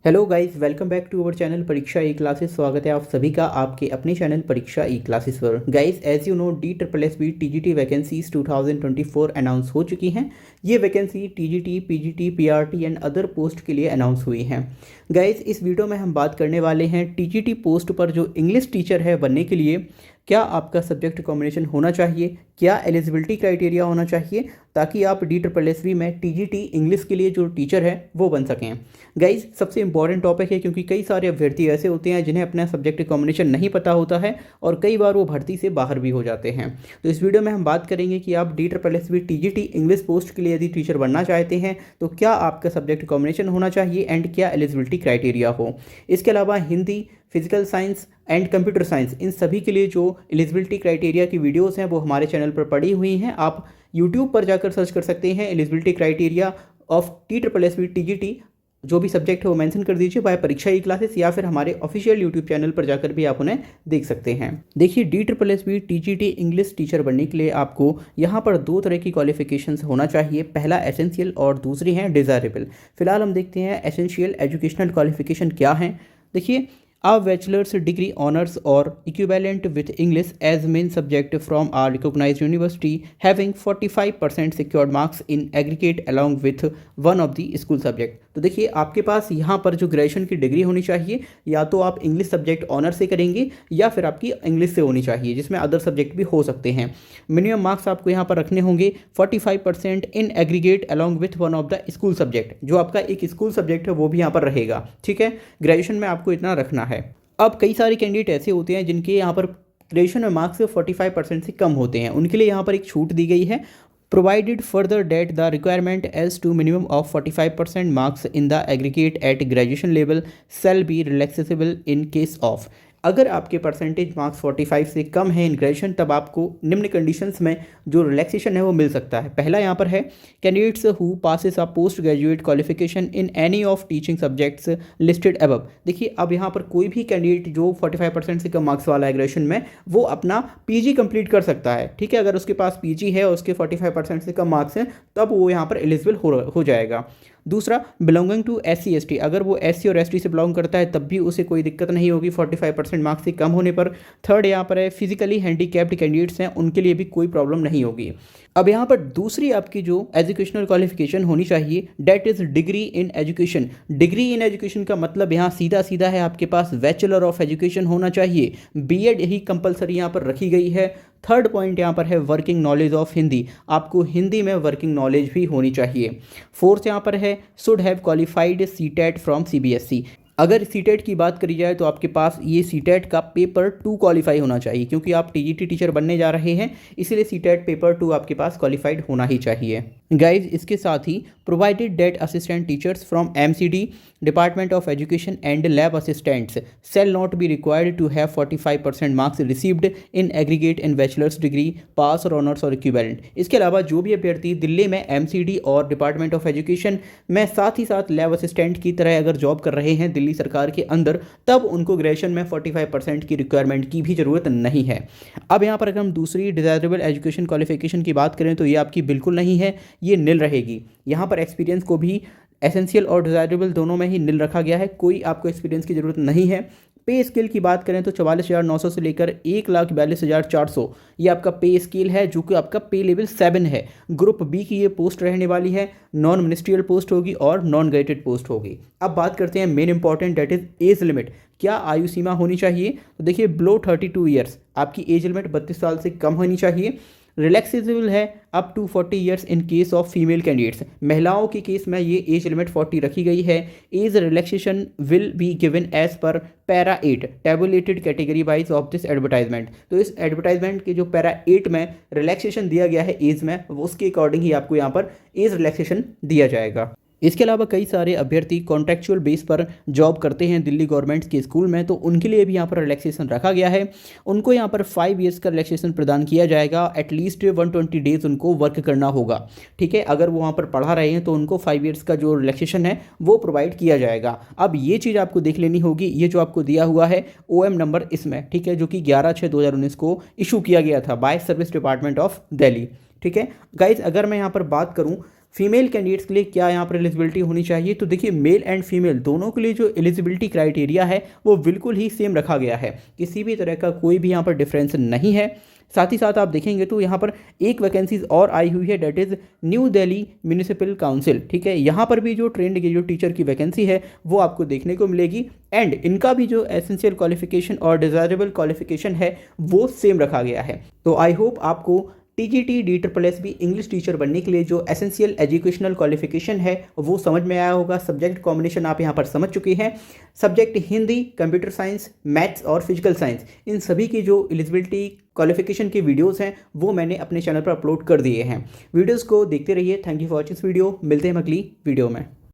Hello guys, welcome back to our channel Pariksha E classes. स्वागत है आप सभी का आपके अपने चैनल परीक्षा ई क्लासेस पर। Guys, as you know, DSSB TGT vacancies 2024 announce हो चुकी हैं। ये vacancy TGT, PGT, PRT and other post के लिए अनाउंस हुई हैं। गाइस, इस वीडियो में हम बात करने वाले हैं TGT पोस्ट पर जो इंग्लिश टीचर है बनने के लिए क्या आपका सब्जेक्ट कॉम्बिनेशन होना चाहिए, क्या एलिजिबिलिटी क्राइटेरिया होना चाहिए ताकि आप DSSB में TGT इंग्लिश के लिए जो टीचर है वो बन सकें। गाइज, सबसे इंपॉर्टेंट टॉपिक है क्योंकि कई सारे अभ्यर्थी ऐसे होते हैं जिन्हें अपना सब्जेक्ट कॉम्बिनेशन नहीं पता होता है और कई बार वो भर्ती से बाहर भी हो जाते हैं। तो इस वीडियो में हम बात करेंगे कि आप DSSB TGT इंग्लिश पोस्ट के लिए यदि टीचर बनना चाहते हैं तो क्या आपका सब्जेक्ट कॉम्बिनेशन होना चाहिए एंड क्या एलिजिबिलिटी क्राइटेरिया हो। इसके अलावा Hindi, physical science and computer science, इन सभी के लिए जो एलिजिबिलिटी क्राइटेरिया की वीडियोस हैं वो हमारे चैनल पर पड़ी हुई हैं। आप यूट्यूब पर जाकर सर्च कर सकते हैं eligibility criteria of DSSB TGT, जो भी सब्जेक्ट है वो मेंशन कर दीजिए बाय परीक्षा ई क्लासेस, या फिर हमारे ऑफिशियल यूट्यूब चैनल पर जाकर भी आप उन्हें देख सकते हैं। देखिए, DSSB TGT इंग्लिश टीचर बनने के लिए आपको यहाँ पर दो तरह की क्वालिफिकेशंस होना चाहिए। पहला एसेंशियल और दूसरी है डिज़ायरेबल। फिलहाल हम देखते हैं एसेंशियल एजुकेशनल क्वालिफिकेशन क्या है। देखिए, a bachelor's degree honors or equivalent with English as main subject from a recognized university having 45% secured marks in aggregate along with one of the school subject। तो देखिए, आपके पास यहाँ पर जो ग्रेजुएशन की डिग्री होनी चाहिए, या तो आप इंग्लिश सब्जेक्ट ऑनर से करेंगे या फिर आपकी इंग्लिश से होनी चाहिए, जिसमें अदर सब्जेक्ट भी हो सकते हैं। मिनिमम मार्क्स आपको यहाँ पर रखने होंगे 45% in aggregate along with one of the school subject. जो आपका एक स्कूल सब्जेक्ट है वो भी यहाँ पर रहेगा। ठीक है, ग्रेजुएशन में आपको इतना रखना है। अब कई सारे कैंडिडेट ऐसे होते हैं जिनके यहाँ पर ग्रेजुएशन में मार्क्स 45% से कम होते हैं, उनके लिए यहाँ पर एक छूट दी गई है। Provided further that the requirement as to minimum of 45% marks in the aggregate at graduation level shall be relaxable in case of। अगर आपके परसेंटेज मार्क्स 45 से कम है इन ग्रेजुएशन, तब आपको निम्न कंडीशंस में जो रिलैक्सेशन है वो मिल सकता है। पहला यहाँ पर है candidates who passes a post graduate qualification in any of teaching subjects listed above. देखिए, अब यहाँ पर कोई भी कैंडिडेट जो 45% से कम मार्क्स वाला है ग्रेजुएशन में, वो अपना PG कंप्लीट कर सकता है। ठीक है, अगर उसके पास PG है और उसके 45% से कम मार्क्स हैं तब वो यहाँ पर एलिजिबल हो जाएगा। दूसरा, बिलोंगिंग टू SC ST, अगर वो SC और ST से बिलोंग करता है तब भी उसे कोई दिक्कत नहीं होगी 45% मार्क्स से कम होने पर। थर्ड यहाँ पर है फिजिकली हैंडीकैप्ड कैंडिडेट्स हैं, उनके लिए भी कोई प्रॉब्लम नहीं होगी। अब यहाँ पर दूसरी आपकी जो एजुकेशनल क्वालिफिकेशन होनी चाहिए, that is degree in education. Degree in education का मतलब यहाँ सीधा सीधा है, आपके पास बैचलर ऑफ एजुकेशन होना चाहिए। BEd ही कंपलसरी यहाँ पर रखी गई है। थर्ड पॉइंट यहाँ पर है वर्किंग नॉलेज ऑफ हिंदी, आपको हिंदी में वर्किंग नॉलेज भी होनी चाहिए। फोर्थ यहाँ पर है should have qualified CTET from CBSE। अगर CTET की बात करी जाए तो आपके पास ये CTET का पेपर 2 क्वालिफाई होना चाहिए, क्योंकि आप TGT टीचर बनने जा रहे हैं, इसलिए CTET पेपर 2 आपके पास क्वालिफाइड होना ही चाहिए। गाइज, इसके साथ ही provided that assistant teachers from MCD department of education and lab assistants shall not be required to have 45% marks received in aggregate in bachelor's degree pass और ऑनर्स और equivalent. इसके अलावा जो भी अभ्यर्थी दिल्ली में MCD और डिपार्टमेंट ऑफ एजुकेशन में साथ ही साथ लैब असिस्टेंट की तरह अगर जॉब कर रहे हैं दिल्ली सरकार के अंदर, तब उनको ग्रेजुएशन में 45% की रिक्वायरमेंट की भी ज़रूरत नहीं है। अब यहाँ पर अगर हम दूसरी डिज़ायरेबल एजुकेशन क्वालिफिकेशन की बात करें तो ये आपकी बिल्कुल नहीं है, ये निल रहेगी। यहाँ पर एक्सपीरियंस को भी एसेंशियल और डिज़ायरेबल दोनों में ही निल रखा गया है, कोई आपको एक्सपीरियंस की ज़रूरत नहीं है। पे स्केल की बात करें तो 44,900 से लेकर 1,42,400 ये आपका पे स्केल है, जो कि आपका पे लेवल 7 है। ग्रुप B की ये पोस्ट रहने वाली है, नॉन मिनिस्ट्रियल पोस्ट होगी और नॉन ग्रेडेड पोस्ट होगी। अब बात करते हैं main important, date is age limit. क्या आयु सीमा होनी चाहिए? तो देखिए, बिलो 32 ईयर्स, आपकी एज लिमिट 32 साल से कम होनी चाहिए। रिलैक्सेबल है up to 40 years in case of female candidates. महिलाओं के केस में ये एज लिमिट 40 रखी गई है। Age relaxation will be given as per para 8 tabulated category wise of this advertisement. तो इस एडवर्टाइजमेंट के जो पैरा 8 में रिलैक्सेशन दिया गया है एज में, उसके अकॉर्डिंग ही आपको यहाँ पर एज रिलैक्सेशन दिया जाएगा। इसके अलावा कई सारे अभ्यर्थी कॉन्ट्रैक्चुअल बेस पर जॉब करते हैं दिल्ली गवर्नमेंट के स्कूल में, तो उनके लिए भी यहाँ पर रिलैक्सेशन रखा गया है। उनको यहाँ पर 5 ईयर्स का रिलैक्सेशन प्रदान किया जाएगा। एटलीस्ट 120 डेज उनको वर्क करना होगा। ठीक है, अगर वो वहाँ पर पढ़ा रहे हैं तो उनको 5 ईयर्स का जो रिलैक्सेशन है वो प्रोवाइड किया जाएगा। अब ये चीज़ आपको देख लेनी होगी, ये जो आपको दिया हुआ है OM नंबर इसमें, ठीक है, जो कि 11/6/2019 को इशू किया गया था bye service department of Delhi. ठीक है गाइज, अगर मैं यहाँ पर बात करूँ फीमेल कैंडिडेट्स के लिए क्या यहाँ पर एलिजिबिलिटी होनी चाहिए, तो देखिए मेल एंड फीमेल दोनों के लिए जो एलिजिबिलिटी क्राइटेरिया है वो बिल्कुल ही सेम रखा गया है, किसी भी तरह का कोई भी यहाँ पर डिफरेंस नहीं है। साथ ही साथ आप देखेंगे तो यहाँ पर एक वैकेंसीज और आई हुई है, that is new Delhi municipal council, ठीक है। यहाँ पर भी जो ट्रेंड की जो टीचर की वैकेंसी है वो आपको देखने को मिलेगी एंड इनका भी जो एसेंशियल क्वालिफिकेशन और डिज़ायरेबल क्वालिफिकेशन है वो सेम रखा गया है। तो आई होप आपको टीजीटी DSSS इंग्लिश टीचर बनने के लिए जो एसेंशियल एजुकेशनल क्वालिफिकेशन है वो समझ में आया होगा। सब्जेक्ट कॉम्बिनेशन आप यहाँ पर समझ चुके हैं। Subject Hindi, computer science, maths और फिजिकल साइंस, इन सभी की जो एलिजिबिलिटी क्वालिफिकेशन की वीडियोस हैं वो मैंने अपने चैनल पर अपलोड कर दिए हैं। वीडियोस को देखते रहिए। Thank you for watching this video. मिलते हैं अगली वीडियो में।